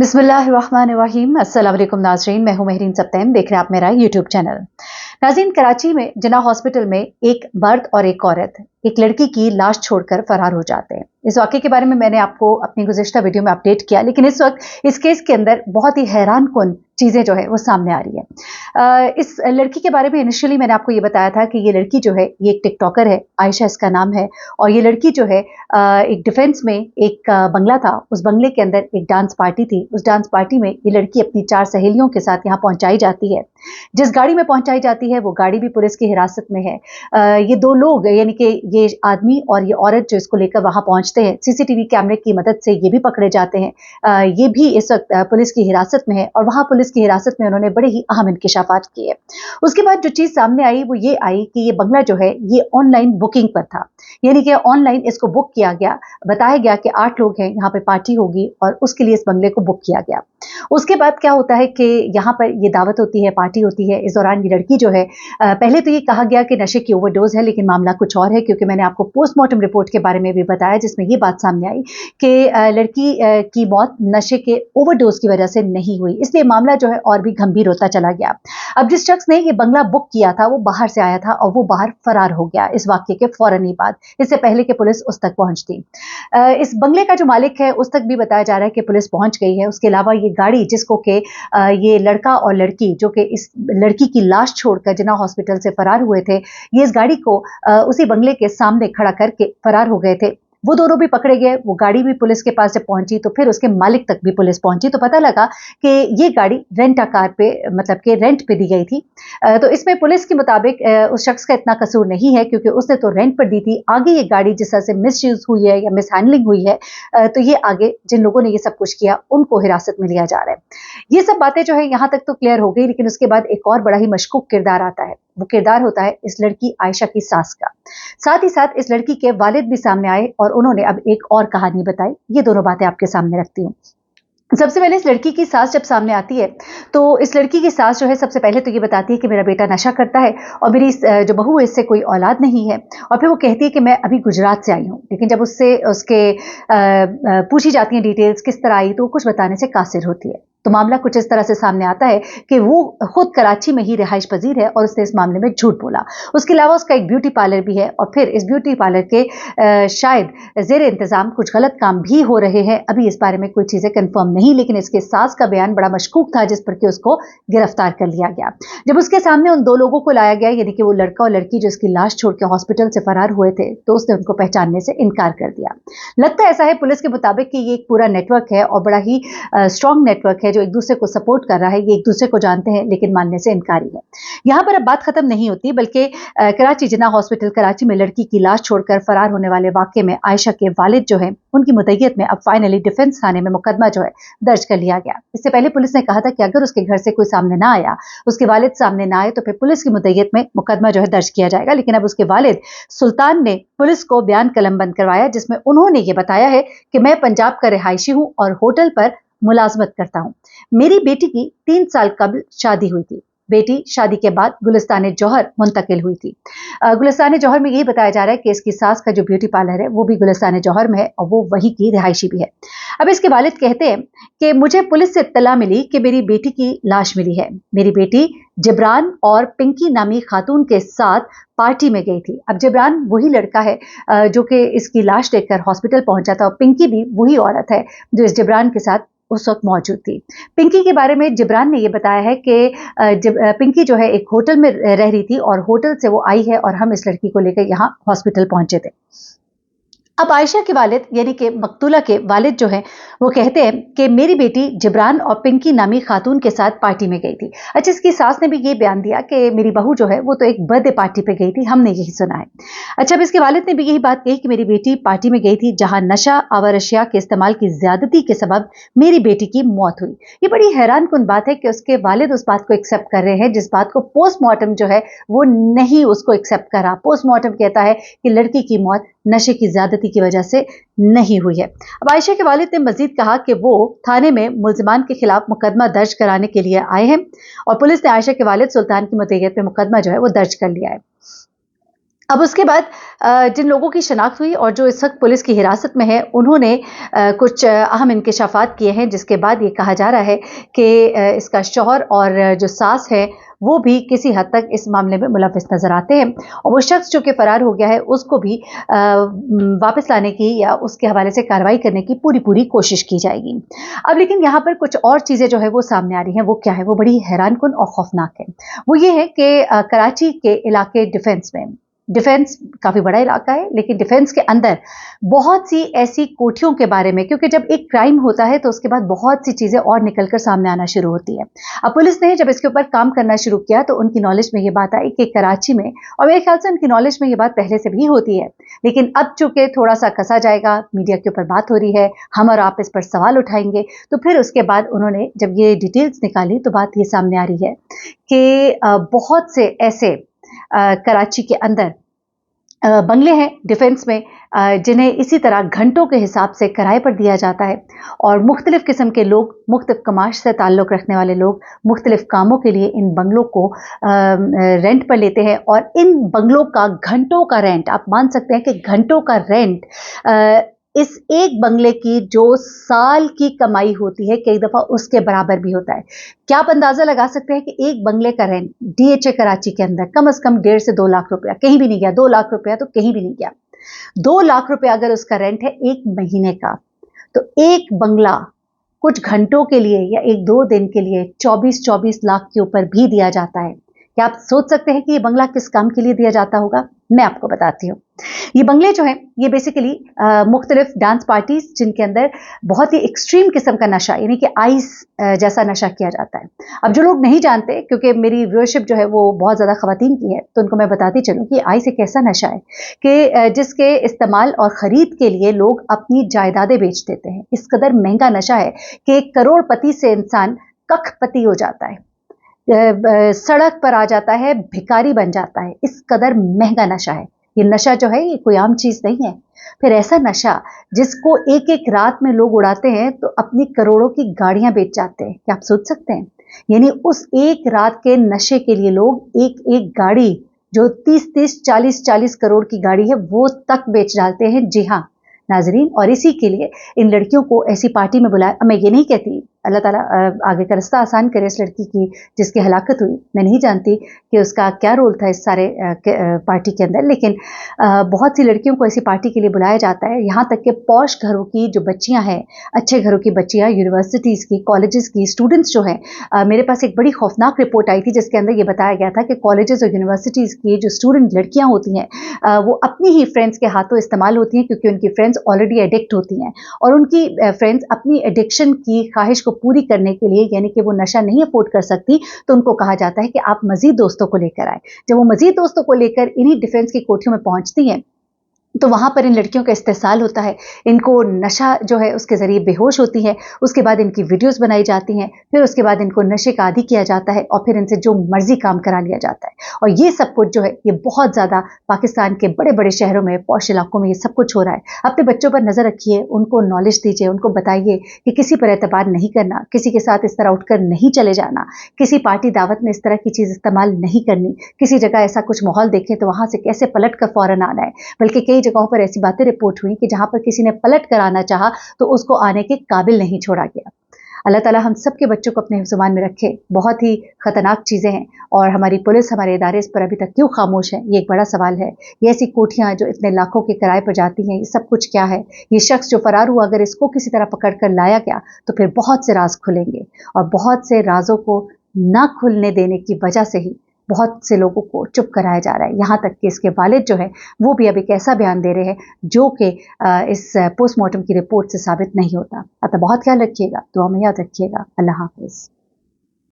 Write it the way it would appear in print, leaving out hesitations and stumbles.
बिस्मिल्लाहिर्रहमानिर्रहीम। अस्सलाम वालेकुम नाज़रीन, मैं हूं महरीन सप्तैम, देख रहे हैं आप मेरा यूट्यूब चैनल। नाज़रीन, कराची में जिन्ना हॉस्पिटल में एक मर्द और एक औरत एक लड़की की लाश छोड़कर फरार हो जाते हैं। इस वाक़े के बारे में मैंने आपको अपनी गुज़िश्ता वीडियो में अपडेट किया, लेकिन इस वक्त इस केस के अंदर बहुत ही हैरानकुन चीज़ें जो है वो सामने आ रही है। इस लड़की के बारे में इनिशियली मैंने आपको ये बताया था कि ये लड़की जो है ये एक टिकटॉकर है, आयशा इसका नाम है। और ये लड़की जो है एक डिफेंस में एक बंगला था, उस बंगले के अंदर एक डांस पार्टी थी। उस डांस पार्टी में ये लड़की अपनी 4 सहेलियों के साथ यहाँ पहुंचाई जाती है। जिस गाड़ी में पहुंचाई जाती है वो गाड़ी भी पुलिस की हिरासत में है। ये 2 लोग यानी कि ये आदमी और ये औरत जो इसको लेकर वहां पहुंचते हैं, सीसीटीवी कैमरे की मदद से ये भी पकड़े जाते हैं। ये भी इस वक्त पुलिस की हिरासत में है और वहां पुलिस की हिरासत में उन्होंने बड़े ही अहम इंकशाफात किए। उसके बाद जो चीज सामने आई वो ये आई कि ये बंगला जो है ये ऑनलाइन बुकिंग पर था, यानी कि ऑनलाइन इसको बुक किया गया। बताया गया कि 8 लोग हैं, यहाँ पे पार्टी होगी और उसके लिए इस बंगले को बुक किया गया। उसके बाद क्या होता है कि यहाँ पर ये दावत होती है, पार्टी होती है। इस दौरान ये लड़की जो है पहले तो ये कहा गया कि नशे की ओवरडोज है, लेकिन मामला कुछ और है, क्योंकि मैंने आपको पोस्टमार्टम रिपोर्ट के बारे में भी बताया जिसमें ये बात सामने आई कि लड़की की मौत नशे के ओवरडोज की वजह से नहीं हुई। इसलिए मामला जो है और भी गंभीर होता चला गया। अब जिस शख्स ने ये बंगला बुक किया था वो बाहर से आया था और वो बाहर फरार हो गया इस वाक्य के फौरन ही बाद, इससे पहले कि पुलिस उस तक पहुंचती। इस बंगले का जो मालिक है उस तक भी बताया जा रहा है कि पुलिस पहुंच गई है। उसके अलावा ये गाड़ी जिसको के ये लड़का और लड़की जो कि इस लड़की की लाश छोड़कर जिन्ना हॉस्पिटल से फरार हुए थे, ये इस गाड़ी को उसी बंगले के सामने खड़ा करके फरार हो गए थे। वो दोनों भी पकड़े गए, वो गाड़ी भी पुलिस के पास जब पहुंची तो फिर उसके मालिक तक भी पुलिस पहुंची, तो पता लगा कि ये गाड़ी रेंट अ कार पे मतलब कि रेंट पे दी गई थी। तो इसमें पुलिस के मुताबिक उस शख्स का इतना कसूर नहीं है, क्योंकि उसने तो रेंट पर दी थी। आगे ये गाड़ी जिस तरह से मिसयूज हुई है या मिसहैंडलिंग हुई है, तो ये आगे जिन लोगों ने ये सब कुछ किया उनको हिरासत में लिया जा रहा है। ये सब बातें जो है यहाँ तक तो क्लियर हो गई, लेकिन उसके बाद एक और बड़ा ही मशकूक किरदार आता है। वो किरदार होता है इस लड़की आयशा की सास का। साथ ही साथ इस लड़की के वालिद भी सामने आए और उन्होंने अब एक और कहानी बताई। ये दोनों बातें आपके सामने रखती हूँ। सबसे पहले इस लड़की की सास जब सामने आती है तो इस लड़की की सास जो है सबसे पहले तो ये बताती है कि मेरा बेटा नशा करता है और मेरी जो बहू है इससे कोई औलाद नहीं है। और फिर वो कहती है कि मैं अभी गुजरात से आई हूँ, लेकिन जब उससे उसके पूछी जाती है डिटेल्स किस तरह आई तो वो कुछ बताने से कासिर होती है। तो मामला कुछ इस तरह से सामने आता है कि वो खुद कराची में ही रिहाइश पजीर है और उसने इस मामले में झूठ बोला। उसके अलावा उसका एक ब्यूटी पार्लर भी है और फिर इस ब्यूटी पार्लर के शायद जेर इंतजाम कुछ गलत काम भी हो रहे हैं। अभी इस बारे में कोई चीजें कंफर्म नहीं, लेकिन इसके सास का बयान बड़ा मशकूक था जिस पर कि उसको गिरफ्तार कर लिया गया। जब उसके सामने उन 2 लोगों को लाया गया, यानी कि वो लड़का और लड़की जो इसकी लाश छोड़ के हॉस्पिटल से फरार हुए थे, तो उसने उनको पहचानने से इनकार कर दिया। लगता ऐसा है पुलिस के मुताबिक कि ये एक पूरा नेटवर्क है और बड़ा ही स्ट्रॉन्ग नेटवर्क है जो एक दूसरे को सपोर्ट कर रहा है। ये एक दूसरे को जानते हैं लेकिन मानने से इनकारी है। यहाँ पर अब बात खत्म नहीं होती, बल्कि कराची जिन्ना हॉस्पिटल कराची में लड़की की लाश छोड़कर फरार होने वाले वाकये में आयशा के वालिद जो है उनकी मुद्दईयत में अब फाइनली डिफेंस थाने में मुकदमा जो है दर्ज कर लिया गया। इससे पहले पुलिस ने कहा था कि अगर उसके घर से कोई सामने ना आया, उसके वालिद सामने ना आए, तो फिर पुलिस की मुद्दईयत में मुकदमा जो है दर्ज किया जाएगा। लेकिन अब उसके वालिद सुल्तान ने पुलिस को बयान कलमबंद करवाया जिसमें उन्होंने ये बताया है कि मैं पंजाब का रिहायशी हूं और होटल पर मुलाजमत करता हूं। मेरी बेटी की 3 साल कबल शादी हुई थी। बेटी शादी के बाद गुलिस्तान जौहर मुंतकिल हुई थी। गुलिस्तान जौहर में यही बताया जा रहा है कि इसकी सास का जो ब्यूटी पार्लर है वो भी गुलिस्तान जौहर में है और वो वहीं की रिहायशी भी है। अब इसके वालिद कहते हैं कि मुझे पुलिस से इत्तला मिली कि मेरी बेटी की लाश मिली है। मेरी बेटी जिब्रान और पिंकी नामी खातून के साथ पार्टी में गई थी। अब जिब्रान वही लड़का है जो कि इसकी लाश देखकर हॉस्पिटल पहुंचा था और पिंकी भी वही औरत है जो इस जिब्रान के साथ उस वक्त मौजूद थी। पिंकी के बारे में जिब्रान ने यह बताया है कि पिंकी जो है एक होटल में रह रही थी और होटल से वो आई है और हम इस लड़की को लेकर यहाँ हॉस्पिटल पहुंचे थे। अब आयशा के वालिद यानी कि मकतूला के वालिद जो हैं वो कहते हैं कि मेरी बेटी जिब्रान और पिंकी नामी खातून के साथ पार्टी में गई थी। अच्छा, इसकी सास ने भी ये बयान दिया कि मेरी बहू जो है वो तो एक बर्थडे पार्टी पे गई थी, हमने यही सुना है। अच्छा, अब इसके वालिद ने भी यही बात कही कि मेरी बेटी पार्टी में गई थी जहां नशा आवर अशिया के इस्तेमाल की ज्यादती के सबब मेरी बेटी की मौत हुई। ये बड़ी हैरानकुन बात है कि उसके वालिद उस बात को एक्सेप्ट कर रहे हैं जिस बात को पोस्टमार्टम जो है वो नहीं उसको एक्सेप्ट करा। पोस्टमार्टम कहता है कि लड़की की मौत नशे की ज्यादती की वजह से नहीं हुई है। अब आयशा के वालिद ने मजीद कहा कि वो थाने में मुल्जिमान के खिलाफ मुकदमा दर्ज कराने के लिए आए हैं और पुलिस ने आयशा के वालिद सुल्तान की मुद्दईयत पे मुकदमा जो है वो दर्ज कर लिया है। अब उसके बाद जिन लोगों की शनाख्त हुई और जो इस वक्त पुलिस की हिरासत में है, उन्होंने कुछ अहम इंकशाफात किए हैं, जिसके बाद ये कहा जा रहा है कि इसका शौहर और जो सास है वो भी किसी हद तक इस मामले में मुलव्विस नजर आते हैं और वो शख्स जो कि फरार हो गया है उसको भी वापस लाने की या उसके हवाले से कार्रवाई करने की पूरी पूरी कोशिश की जाएगी। अब लेकिन यहाँ पर कुछ और चीजें जो है वो सामने आ रही हैं, वो क्या है, वो बड़ी हैरानकुन और खौफनाक है। वो ये है कि कराची के इलाके डिफेंस काफी बड़ा इलाका है, लेकिन डिफेंस के अंदर बहुत सी ऐसी कोठियों के बारे में, क्योंकि जब एक क्राइम होता है तो उसके बाद बहुत सी चीजें और निकलकर सामने आना शुरू होती है। अब पुलिस ने जब इसके ऊपर काम करना शुरू किया तो उनकी नॉलेज में ये बात आई कि कराची में, और मेरे ख्याल से उनकी नॉलेज में ये बात पहले से भी होती है, लेकिन अब चूंकि थोड़ा सा कसा जाएगा, मीडिया के ऊपर बात हो रही है, हम और आप इस पर सवाल उठाएंगे, तो फिर उसके बाद उन्होंने जब ये डिटेल्स निकाली तो बात ये सामने आ रही है कि बहुत से ऐसे कराची के अंदर बंगले हैं डिफेंस में, जिन्हें इसी तरह घंटों के हिसाब से किराए पर दिया जाता है और मुख्तलिफ किस्म के लोग, मुख्तलिफ कमाश से ताल्लुक़ रखने वाले लोग मुख्तलिफ कामों के लिए इन बंगलों को रेंट पर लेते हैं और इन बंगलों का घंटों का रेंट, आप मान सकते हैं कि घंटों का रेंट इस एक बंगले की जो साल की कमाई होती है कई दफ़ा उसके बराबर भी होता है। क्या आप अंदाज़ा लगा सकते हैं कि एक बंगले का रेंट डीएचए कराची के अंदर कम से कम 1.5 से 2 लाख रुपया, कहीं भी नहीं गया, 2 लाख रुपया तो कहीं भी नहीं गया। 2 लाख रुपया अगर उसका रेंट है एक महीने का, तो एक बंगला कुछ घंटों के लिए या 1-2 दिन के लिए 24-24 लाख के ऊपर भी दिया जाता है। क्या आप सोच सकते हैं कि ये बंगला किस काम के लिए दिया जाता होगा? मैं आपको बताती हूँ। ये बंगले जो हैं, ये बेसिकली मुख्तलिफ डांस पार्टीज जिनके अंदर बहुत ही एक्सट्रीम किस्म का नशा, यानी कि आइस जैसा नशा किया जाता है। अब जो लोग नहीं जानते, क्योंकि मेरी व्यूअरशिप जो है वो बहुत ज़्यादा ख़वातीन की है, तो उनको मैं बताती चलूँ कि आइस एक ऐसा नशा है कि जिसके इस्तेमाल और ख़रीद के लिए लोग अपनी जायदादें बेच देते हैं। इस कदर महंगा नशा है कि एक करोड़पति से इंसान कखपति हो जाता है, सड़क पर आ जाता है, भिखारी बन जाता है। इस कदर महंगा नशा है। ये नशा जो है ये कोई आम चीज नहीं है। फिर ऐसा नशा जिसको एक एक रात में लोग उड़ाते हैं तो अपनी करोड़ों की गाड़ियां बेच जाते हैं। क्या आप सोच सकते हैं? यानी उस एक रात के नशे के लिए लोग एक एक गाड़ी, जो 30-30, 40-40 करोड़ की गाड़ी है, वो तक बेच डालते हैं। जी हाँ नाजरीन, और इसी के लिए इन लड़कियों को ऐसी पार्टी में बुलाया। मैं ये नहीं कहती अल्लाह ताला आगे का रास्ता आसान करे इस लड़की की जिसकी हलाकत हुई, मैं नहीं जानती कि उसका क्या रोल था इस सारे पार्टी के अंदर, लेकिन बहुत सी लड़कियों को ऐसी पार्टी के लिए बुलाया जाता है। यहाँ तक कि पॉश घरों की जो बच्चियाँ हैं, अच्छे घरों की बच्चियाँ, यूनिवर्सिटीज़ की, कॉलेजेस की स्टूडेंट्स जो हैं, मेरे पास एक बड़ी खौफनाक रिपोर्ट आई थी जिसके अंदर ये बताया गया था कि कॉलेजेस और यूनिवर्सिटीज़ की जो स्टूडेंट लड़कियाँ होती हैं, वो अपनी ही फ्रेंड्स के हाथों इस्तेमाल होती हैं, क्योंकि उनकी फ्रेंड्स ऑलरेडी एडिक्ट होती हैं और उनकी फ्रेंड्स अपनी एडिक्शन की ख्वाहिश को पूरी करने के लिए, यानी कि वो नशा नहीं अफोर्ड कर सकती, तो उनको कहा जाता है कि आप मजीद दोस्तों को लेकर आए। जब वो मजीद दोस्तों को लेकर इन्हीं डिफेंस की कोठियों में पहुंचती हैं तो वहाँ पर इन लड़कियों का इस्तेसाल होता है, इनको नशा जो है उसके ज़रिए बेहोश होती हैं, उसके बाद इनकी वीडियोस बनाई जाती हैं, फिर उसके बाद इनको नशे का आदी किया जाता है और फिर इनसे जो मर्जी काम करा लिया जाता है। और ये सब कुछ जो है ये बहुत ज़्यादा पाकिस्तान के बड़े बड़े शहरों में, पॉश इलाकों में ये सब कुछ हो रहा है। अपने बच्चों पर नज़र रखिए, उनको नॉलेज दीजिए, उनको बताइए कि किसी पर एतबार नहीं करना, किसी के साथ इस तरह उठकर नहीं चले जाना, किसी पार्टी दावत में इस तरह की चीज़ इस्तेमाल नहीं करनी, किसी जगह ऐसा कुछ माहौल देखें तो वहाँ से कैसे पलट कर फ़ौरन आना है। बल्कि कई जगहों पर ऐसी बातें रिपोर्ट हुई कि जहां पर किसी ने पलट कर आना चाहा तो उसको आने के काबिल नहीं छोड़ा गया। अल्लाह ताला हम सब के बच्चों को अपने हिफ्ज़-ए-मान में रखे। बहुत ही खतरनाक चीज़ें हैं और हमारी पुलिस, हमारे इदारे इस पर अभी तक क्यों खामोश हैं, ये एक बड़ा सवाल है। ये ऐसी कोठियाँ जो इतने लाखों के किराए पर जाती हैं, ये सब कुछ क्या है? ये शख्स जो फरार हुआ, अगर इसको किसी तरह पकड़ कर लाया गया तो फिर बहुत से राज खुलेंगे और बहुत से राजों को ना खुलने देने की वजह से ही बहुत से लोगों को चुप कराया जा रहा है। यहाँ तक कि इसके वालिद जो है वो भी अब एक ऐसा बयान दे रहे हैं जो कि इस पोस्टमार्टम की रिपोर्ट से साबित नहीं होता। अतः बहुत ख्याल रखिएगा, दुआ में याद रखिएगा। अल्लाह हाफिज।